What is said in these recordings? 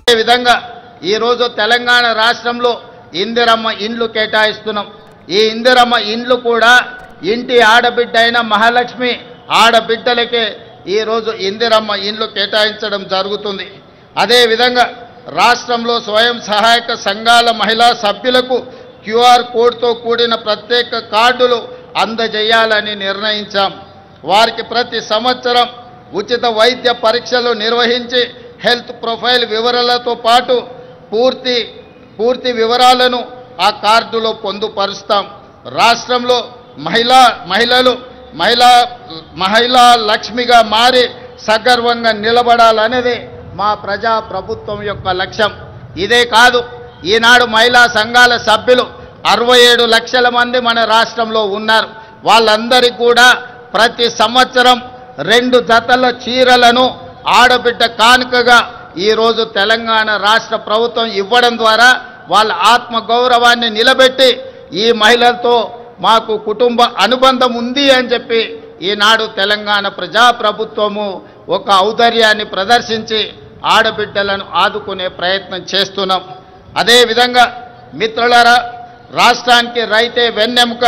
అదే విధంగా ఈరోజు తెలంగాణ రాష్ట్రంలో ఇందిరమ్మ ఇండ్లు కేటాయిస్తున్నాం. ఈ ఇందిరమ్మ ఇండ్లు కూడా ఇంటి ఆడబిడ్డ అయిన మహాలక్ష్మి ఆడబిడ్డలకే ఈరోజు ఇందిరమ్మ ఇండ్లు కేటాయించడం జరుగుతుంది. అదేవిధంగా రాష్ట్రంలో స్వయం సహాయక సంఘాల మహిళా సభ్యులకు క్యూఆర్ కోడ్తో కూడిన ప్రత్యేక కార్డులు అందజేయాలని నిర్ణయించాం. వారికి ప్రతి సంవత్సరం ఉచిత వైద్య పరీక్షలు నిర్వహించి హెల్త్ ప్రొఫైల్ వివరాలతో పాటు పూర్తి వివరాలను ఆ కార్డులో పొందుపరుస్తాం. రాష్ట్రంలో మహిళా లక్ష్మిగా మారి సగర్వంగా నిలబడాలనేది మా ప్రజా ప్రభుత్వం యొక్క లక్ష్యం. ఇదే కాదు, ఈనాడు మహిళా సంఘాల సభ్యులు 67 లక్షల మంది మన రాష్ట్రంలో ఉన్నారు. వాళ్ళందరికీ కూడా ప్రతి సంవత్సరం 2 జతల చీరలను ఆడబిడ్డ కానుకగా ఈరోజు తెలంగాణ రాష్ట్ర ప్రభుత్వం ఇవ్వడం ద్వారా వాళ్ళ ఆత్మగౌరవాన్ని నిలబెట్టి ఈ మహిళలతో మాకు కుటుంబ అనుబంధం ఉంది అని చెప్పి ఈనాడు తెలంగాణ ప్రజాప్రభుత్వము ఒక ఔదార్యాన్ని ప్రదర్శించి ఆడబిడ్డలను ఆదుకునే ప్రయత్నం చేస్తున్నాం. అదేవిధంగా మిత్రులారా, రాష్ట్రానికి రైతే వెన్నెముక.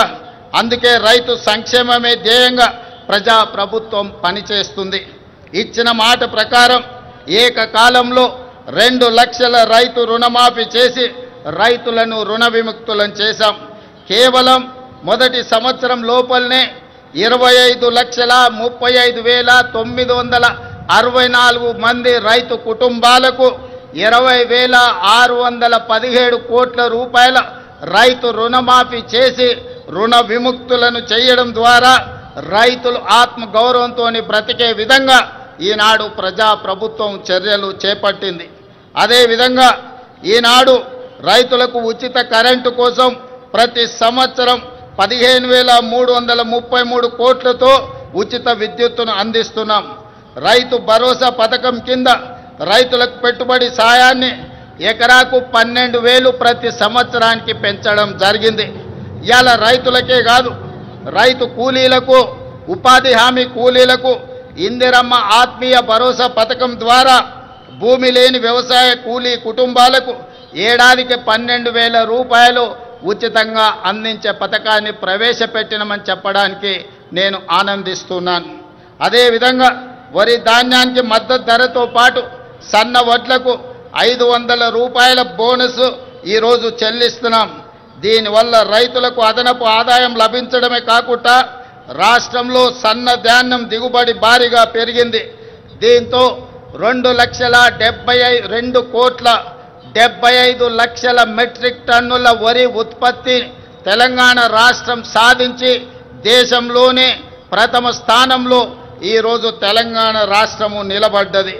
అందుకే రైతు సంక్షేమమే ధ్యేయంగా ప్రజాప్రభుత్వం పనిచేస్తుంది. ఇచ్చిన మాట ప్రకారం ఏకకాలంలో 2 లక్షల రైతు రుణమాఫీ చేసి రైతులను రుణ విముక్తులను చేశాం. కేవలం మొదటి సంవత్సరం లోపలనే 25,35,964 మంది రైతు కుటుంబాలకు 20,617 కోట్ల రూపాయల రైతు రుణమాఫీ చేసి రుణ విముక్తులను చేయడం ద్వారా రైతులు ఆత్మగౌరవంతో బ్రతికే విధంగా ఈనాడు ప్రజాప్రభుత్వం చర్యలు చేపట్టింది. అదేవిధంగా ఈనాడు రైతులకు ఉచిత కరెంటు కోసం ప్రతి సంవత్సరం 15,333 కోట్లతో ఉచిత విద్యుత్తును అందిస్తున్నాం. రైతు భరోసా పథకం కింద రైతులకు పెట్టుబడి సాయాన్ని ఎకరాకు 12,000 ప్రతి సంవత్సరానికి పెంచడం జరిగింది. ఇవాళ రైతులకే కాదు, రైతు కూలీలకు, ఉపాధి హామీ కూలీలకు ఇందిరమ్మ ఆత్మీయ భరోసా పథకం ద్వారా భూమి లేని వ్యవసాయ కూలీ కుటుంబాలకు ఏడాదికి 12,000 రూపాయలు ఉచితంగా అందించే పథకాన్ని ప్రవేశపెట్టినమని చెప్పడానికి నేను ఆనందిస్తున్నాను. అదేవిధంగా వరి ధాన్యానికి మద్దతు ధరతో పాటు సన్న వడ్లకు 500 రూపాయల బోనస్ ఈరోజు చెల్లిస్తున్నాం. దీనివల్ల రైతులకు అదనపు ఆదాయం లభించడమే కాకుండా రాష్ట్రంలో సన్న ధాన్యం దిగుబడి భారీగా పెరిగింది. దీంతో 2,75,00,000 మెట్రిక్ టన్నుల వరి ఉత్పత్తి తెలంగాణ రాష్ట్రం సాధించి దేశంలోనే ప్రథమ స్థానంలో ఈరోజు తెలంగాణ రాష్ట్రము నిలబడ్డది.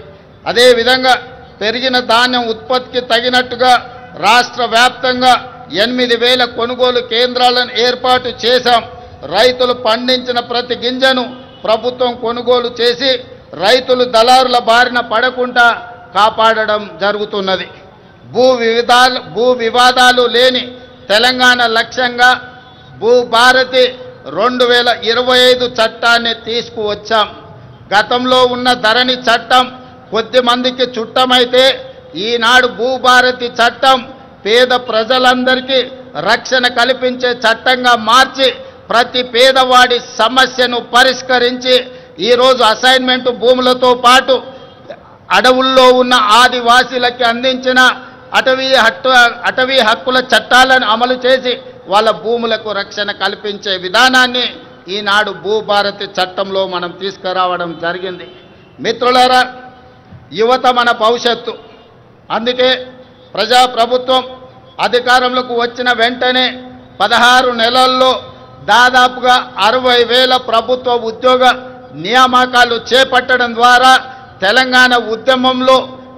అదేవిధంగా పెరిగిన ధాన్యం ఉత్పత్తికి తగినట్టుగా రాష్ట్ర వ్యాప్తంగా 8,000 కొనుగోలు కేంద్రాలను ఏర్పాటు చేశాం. రైతులు పండించిన ప్రతి గింజను ప్రభుత్వం కొనుగోలు చేసి రైతులు దళారుల బారిన పడకుండా కాపాడడం జరుగుతున్నది. భూ వివాదాలు లేని తెలంగాణ లక్ష్యంగా భూభారతి 2025 చట్టాన్ని తీసుకువచ్చాం. గతంలో ఉన్న ధరణి చట్టం కొద్ది మందికి చుట్టమైతే ఈనాడు భూభారతి చట్టం పేద ప్రజలందరికీ రక్షణ కల్పించే చట్టంగా మార్చి ప్రతి పేదవాడి సమస్యను పరిష్కరించి ఈరోజు అసైన్మెంట్ భూములతో పాటు అడవుల్లో ఉన్న ఆదివాసీలకి అందించిన అటవీ హక్కుల చట్టాలను అమలు చేసి వాళ్ళ భూములకు రక్షణ కల్పించే విధానాన్ని ఈనాడు భూభారతి చట్టంలో మనం తీసుకురావడం జరిగింది. మిత్రులారా, యువత మన భవిష్యత్తు. అందుకే ప్రజాప్రభుత్వం అధికారంలోకి వచ్చిన వెంటనే 16 నెలల్లో దాదాపుగా 60,000 ప్రభుత్వ ఉద్యోగ నియామకాలు చేపట్టడం ద్వారా తెలంగాణ ఉద్యమంలో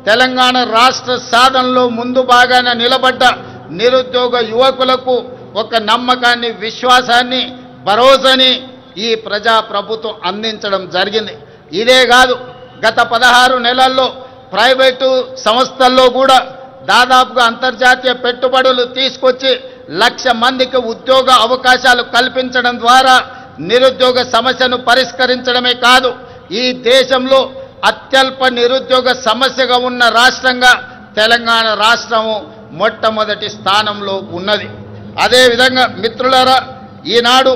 తెలంగాణ రాష్ట్ర సాధనలో ముందు భాగాన నిలబడ్డ నిరుద్యోగ యువకులకు ఒక నమ్మకాన్ని, విశ్వాసాన్ని, భరోసాని ఈ ప్రజాప్రభుత్వం అందించడం జరిగింది. ఇదే కాదు, గత 16 నెలల్లో ప్రైవేటు సంస్థల్లో కూడా దాదాపుగా అంతర్జాతీయ పెట్టుబడులు తీసుకొచ్చి 1,00,000 మందికి ఉద్యోగ అవకాశాలు కల్పించడం ద్వారా నిరుద్యోగ సమస్యను పరిష్కరించడమే కాదు, ఈ దేశంలో అత్యల్ప నిరుద్యోగ సమస్యగా ఉన్న రాష్ట్రంగా తెలంగాణ రాష్ట్రము మొట్టమొదటి స్థానంలో ఉన్నది. అదేవిధంగా మిత్రులారా, ఈనాడు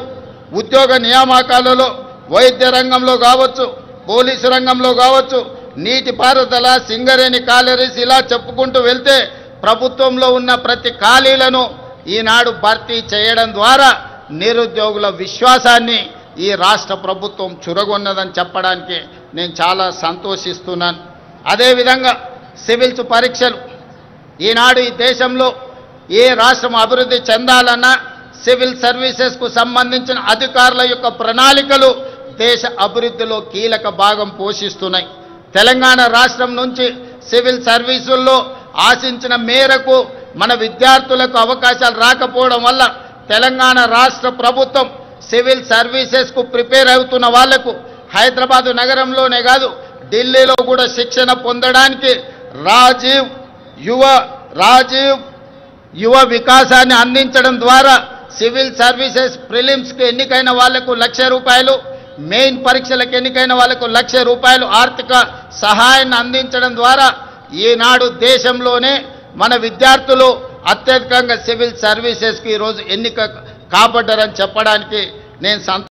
ఉద్యోగ నియామకాలలో వైద్య రంగంలో కావచ్చు, పోలీసు రంగంలో కావచ్చు, నీటిపారుదల, సింగరేణి కాలరీస్ ఇలా చెప్పుకుంటూ వెళ్తే ప్రభుత్వంలో ఉన్న ప్రతి ఖాళీలను ఈనాడు భర్తీ చేయడం ద్వారా నిరుద్యోగుల విశ్వాసాన్ని ఈ రాష్ట్ర ప్రభుత్వం చురగొన్నదని చెప్పడానికి నేను చాలా సంతోషిస్తున్నాను. అదేవిధంగా సివిల్స్ పరీక్షలు ఈనాడు ఈ దేశంలో ఏ రాష్ట్రం అభివృద్ధి చెందాలన్నా సివిల్ సర్వీసెస్కు సంబంధించిన అధికారుల యొక్క ప్రణాళికలు దేశ అభివృద్ధిలో కీలక భాగం పోషిస్తున్నాయి. తెలంగాణ రాష్ట్రం నుంచి సివిల్ సర్వీసుల్లో ఆశించిన మేరకు మన విద్యార్థులకు అవకాశాలు రాకపోవడం వల్ల తెలంగాణ రాష్ట్ర ప్రభుత్వం సివిల్ సర్వీసెస్కు ప్రిపేర్ అవుతున్న వాళ్లకు హైదరాబాదు నగరంలోనే కాదు ఢిల్లీలో కూడా శిక్షణ పొందడానికి రాజీవ్ యువ వికాసాన్ని అందించడం ద్వారా సివిల్ సర్వీసెస్ ప్రిలిమ్స్కి ఎన్నికైన వాళ్లకు ₹1,00,000, మెయిన్ పరీక్షలకు ఎన్నికైన వాళ్లకు ₹1,00,000 ఆర్థిక సహాయాన్ని అందించడం ద్వారా ఈనాడు దేశంలోనే మన విద్యార్థులు అత్యధికంగా సివిల్ సర్వీసెస్కి ఈరోజు ఎన్నిక కాబడ్డారని చెప్పడానికి నేను